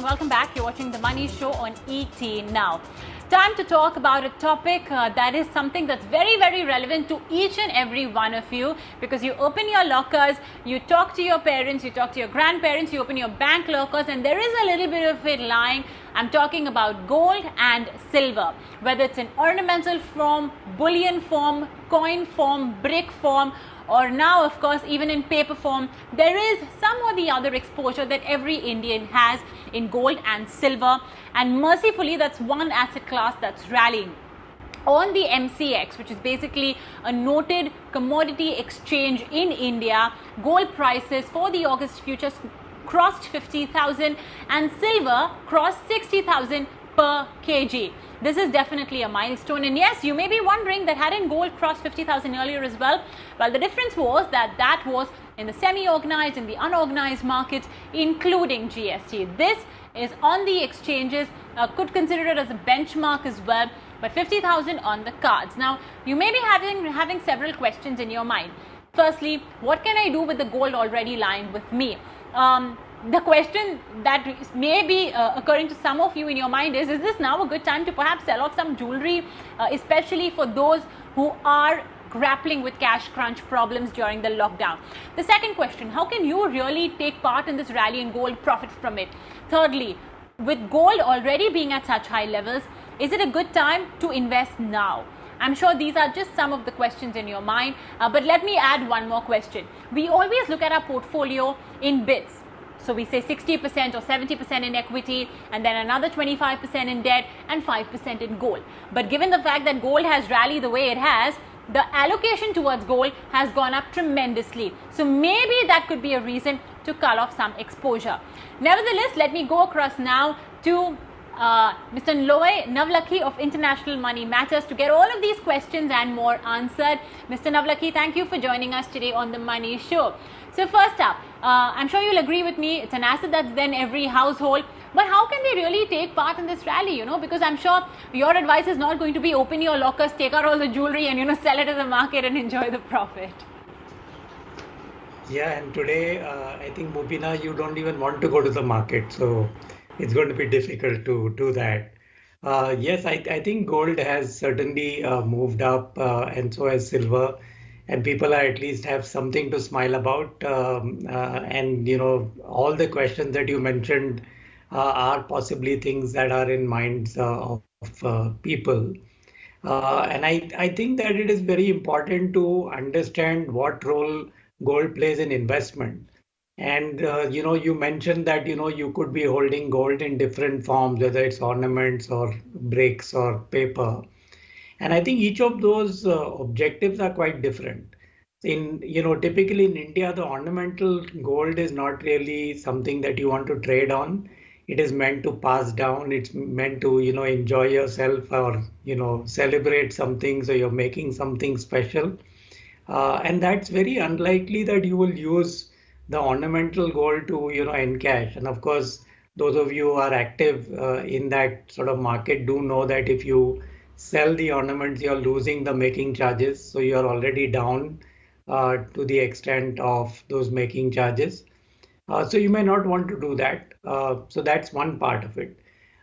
welcome back. You're watching The Money Show on ET Now. Time to talk about a topic that is something that's very, very relevant to each and every one of you, because you open your lockers, you talk to your parents, you talk to your grandparents, you open your bank lockers, and there is a little bit of it lying. I'm talking about gold and silver, whether it's in ornamental form, bullion form, coin form, brick form, or now, of course, even in paper form. There is some or the other exposure that every Indian has in gold and silver, and mercifully that's one asset class that's rallying. On the MCX, which is basically a noted commodity exchange in India, gold prices for the August futures crossed 50,000 and silver crossed 60,000 per kg. This is definitely a milestone, and yes, you may be wondering that hadn't gold crossed 50,000 earlier as well? Well, the difference was that was in the semi-organized and the unorganized markets, including GST. This is on the exchanges, could consider it as a benchmark as well, but 50,000 on the cards. Now, you may be having several questions in your mind. Firstly, what can I do with the gold already lying with me? The question that may be occurring to some of you in your mind is this now a good time to perhaps sell off some jewelry, especially for those who are grappling with cash crunch problems during the lockdown? The second question, how can you really take part in this rally in gold, profit from it? Thirdly, with gold already being at such high levels, is it a good time to invest now? I'm sure these are just some of the questions in your mind, but let me add one more question. We always look at our portfolio in bits. So we say 60% or 70% in equity, and then another 25% in debt and 5% in gold. But given the fact that gold has rallied the way it has, the allocation towards gold has gone up tremendously. So maybe that could be a reason to cull off some exposure. Nevertheless, let me go across now to Mr. Nloy Navlakhi of International Money Matters to get all of these questions and more answered. Mr. Navlakhi, thank you for joining us today on The Money Show. So first up, I'm sure you'll agree with me, it's an asset that's in every household. But how can they really take part in this rally, Because I'm sure your advice is not going to be open your lockers, take out all the jewelry and, sell it to the market and enjoy the profit. Yeah, and today, I think, Mubina, you don't even want to go to the market. So it's going to be difficult to do that. Yes, I think gold has certainly moved up, and so has silver. And people are at least have something to smile about. And, all the questions that you mentioned are possibly things that are in minds of people. And I think that it is very important to understand what role gold plays in investment. And, you mentioned that, you could be holding gold in different forms, whether it's ornaments or bricks or paper. And I think each of those objectives are quite different. Typically in India, the ornamental gold is not really something that you want to trade on. It is meant to pass down. It's meant to, enjoy yourself or, celebrate something. So you're making something special. And that's very unlikely that you will use the ornamental gold to, encash. And of course, those of you who are active in that sort of market do know that if you sell the ornaments, you're losing the making charges. So you're already down to the extent of those making charges. So you may not want to do that. So that's one part of it.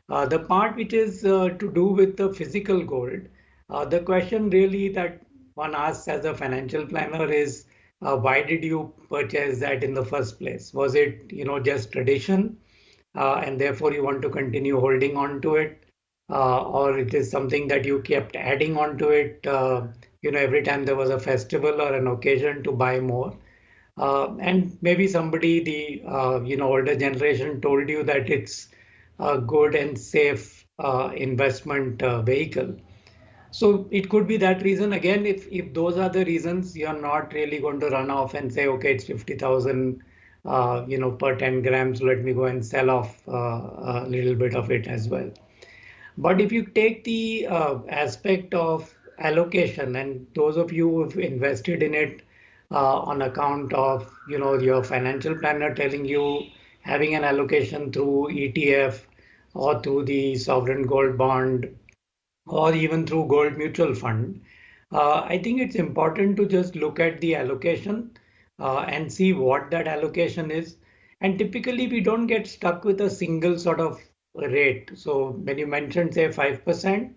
The part which is to do with the physical gold, the question really that one asks as a financial planner is, why did you purchase that in the first place? Was it, just tradition, and therefore you want to continue holding on to it? Or it is something that you kept adding on to it, every time there was a festival or an occasion to buy more. And maybe somebody, the older generation told you that it's a good and safe investment vehicle. So it could be that reason. Again, if those are the reasons, you're not really going to run off and say, okay, it's 50,000, per 10 grams. Let me go and sell off a little bit of it as well. But if you take the aspect of allocation, and those of you who've invested in it on account of, your financial planner telling you having an allocation through ETF or through the sovereign gold bond or even through gold mutual fund, I think it's important to just look at the allocation and see what that allocation is And typically, we don't get stuck with a single sort of rate. So when you mentioned, say, 5%,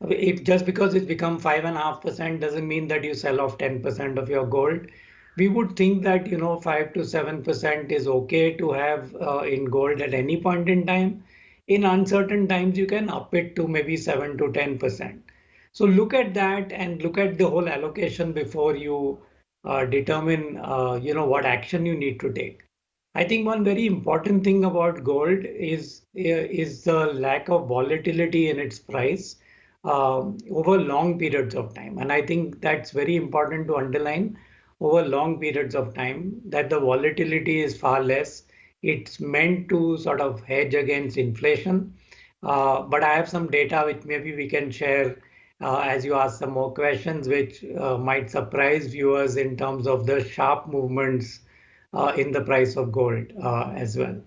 it just because it's become 5.5% doesn't mean that you sell off 10% of your gold. We would think that, 5 to 7% is okay to have in gold at any point in time. In uncertain times, you can up it to maybe 7 to 10%. So look at that and look at the whole allocation before you determine, what action you need to take. I think one very important thing about gold is the lack of volatility in its price over long periods of time. And I think that's very important to underline over long periods of time that the volatility is far less. It's meant to sort of hedge against inflation. But I have some data which maybe we can share as you ask some more questions, which might surprise viewers in terms of the sharp movements in the price of gold as well.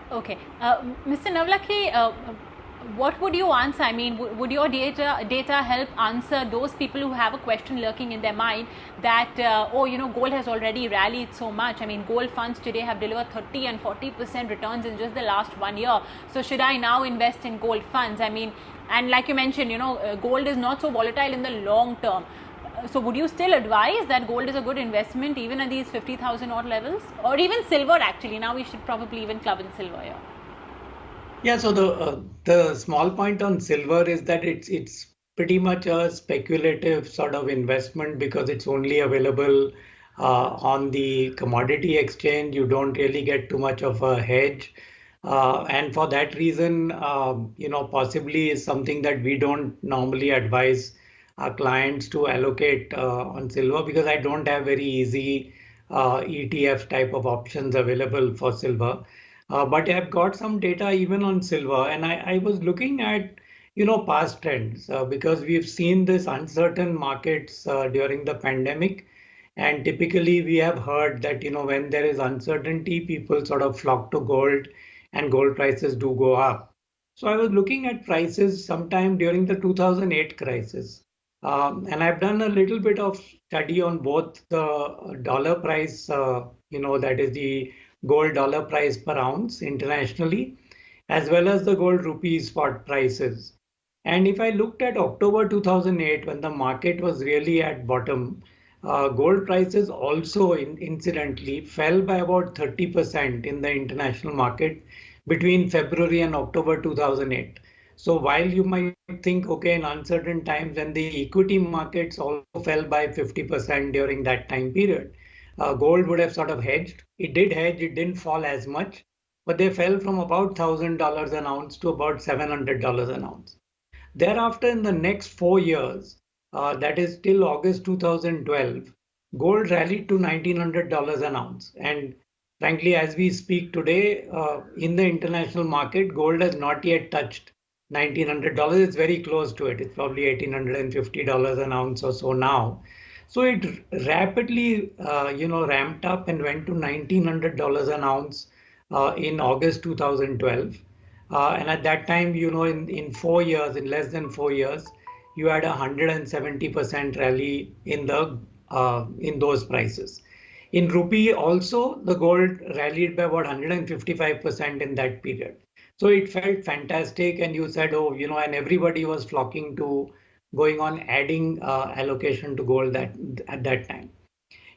Okay, Mr. Navlakhi, what would you answer? I mean, would your data help answer those people who have a question lurking in their mind that gold has already rallied so much? I mean, gold funds today have delivered 30 and 40% returns in just the last 1 year. So should I now invest in gold funds? I mean, and like you mentioned, gold is not so volatile in the long term. So would you still advise that gold is a good investment even at these 50,000 odd levels, or even silver? Actually, now we should probably even club in silver here. Yeah, so the small point on silver is that it's pretty much a speculative sort of investment because it's only available on the commodity exchange. You don't really get too much of a hedge. And for that reason, possibly is something that we don't normally advise our clients to allocate on silver because I don't have very easy ETF type of options available for silver. But I've got some data even on silver, and I was looking at, past trends because we've seen this uncertain markets during the pandemic. And typically we have heard that, when there is uncertainty, people sort of flock to gold and gold prices do go up. So I was looking at prices sometime during the 2008 crisis. And I've done a little bit of study on both the dollar price, that is the gold dollar price per ounce internationally, as well as the gold rupee spot prices. And if I looked at October 2008, when the market was really at bottom, gold prices also incidentally fell by about 30% in the international market between February and October 2008. So while you might think, okay, in uncertain times, when the equity markets also fell by 50% during that time period, gold would have sort of hedged. It did hedge, it didn't fall as much, but they fell from about $1,000 an ounce to about $700 an ounce. Thereafter, in the next 4 years, that is till August 2012, gold rallied to $1,900 an ounce. And frankly, as we speak today, in the international market, gold has not yet touched $1,900. It's very close to it. It's probably $1,850 an ounce or so now. So it rapidly, ramped up and went to $1,900 an ounce in August 2012. And at that time, in 4 years, in less than 4 years, you had 170% rally in those prices. In rupee also, the gold rallied by about 155% in that period. So it felt fantastic. And you said, oh, and everybody was flocking to going on adding allocation to gold at that time.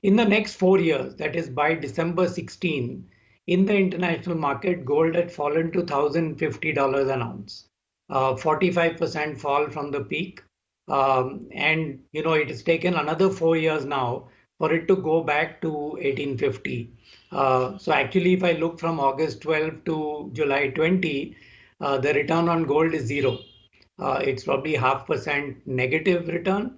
In the next 4 years, that is by December 16, in the international market, gold had fallen to $1,050 an ounce, 45% fall from the peak. And, it has taken another 4 years now for it to go back to 1850. So actually, if I look from August 12 to July 20, the return on gold is zero. It's probably 0.5% negative return.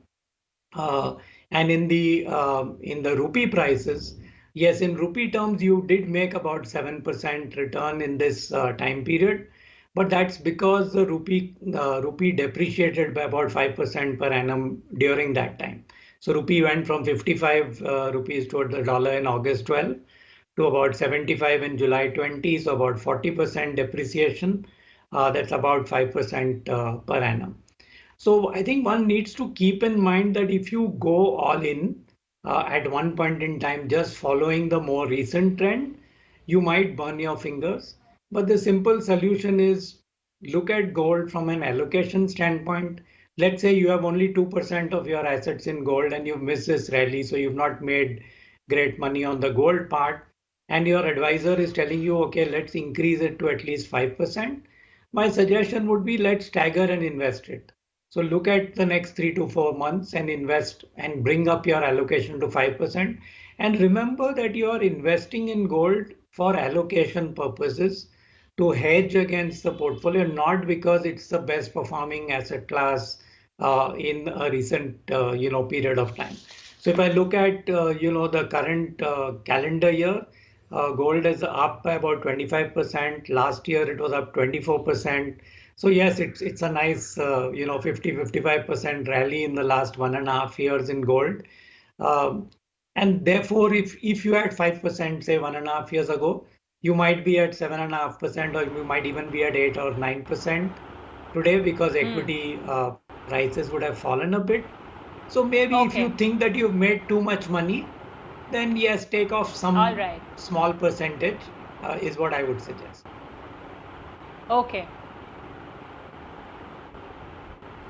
And in the rupee prices, yes, in rupee terms, you did make about 7% return in this time period, but that's because the rupee depreciated by about 5% per annum during that time. So rupee went from 55 rupees toward the dollar in August 12 to about 75 in July 20, so about 40% depreciation. That's about 5% per annum. So I think one needs to keep in mind that if you go all in at one point in time, just following the more recent trend, you might burn your fingers. But the simple solution is look at gold from an allocation standpoint. Let's say you have only 2% of your assets in gold and you've missed this rally, so you've not made great money on the gold part. And your advisor is telling you, okay, let's increase it to at least 5%. My suggestion would be let's stagger and invest it. So look at the next 3 to 4 months and invest and bring up your allocation to 5%. And remember that you are investing in gold for allocation purposes to hedge against the portfolio, not because it's the best performing asset class in a recent period of time. So if I look at the current calendar year, gold is up by about 25%. Last year it was up 24%. So yes, it's a nice 50-55% rally in the last 1.5 years in gold. And therefore, if you had 5%, say 1.5 years ago, you might be at 7.5%, or you might even be at 8 or 9% today because equity prices would have fallen a bit. So maybe if you Okay. think that you've made too much money, then yes, take off All some right. small percentage is what I would suggest. Okay.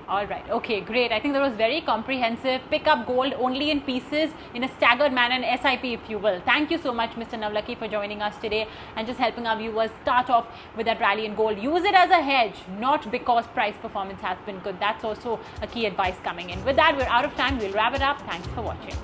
All right. Okay, great. I think that was very comprehensive. Pick up gold only in pieces in a staggered manner, an SIP, if you will. Thank you so much, Mr. Navlakhi, for joining us today and just helping our viewers start off with that rally in gold. Use it as a hedge, not because price performance has been good. That's also a key advice coming in. With that, we're out of time. We'll wrap it up. Thanks for watching.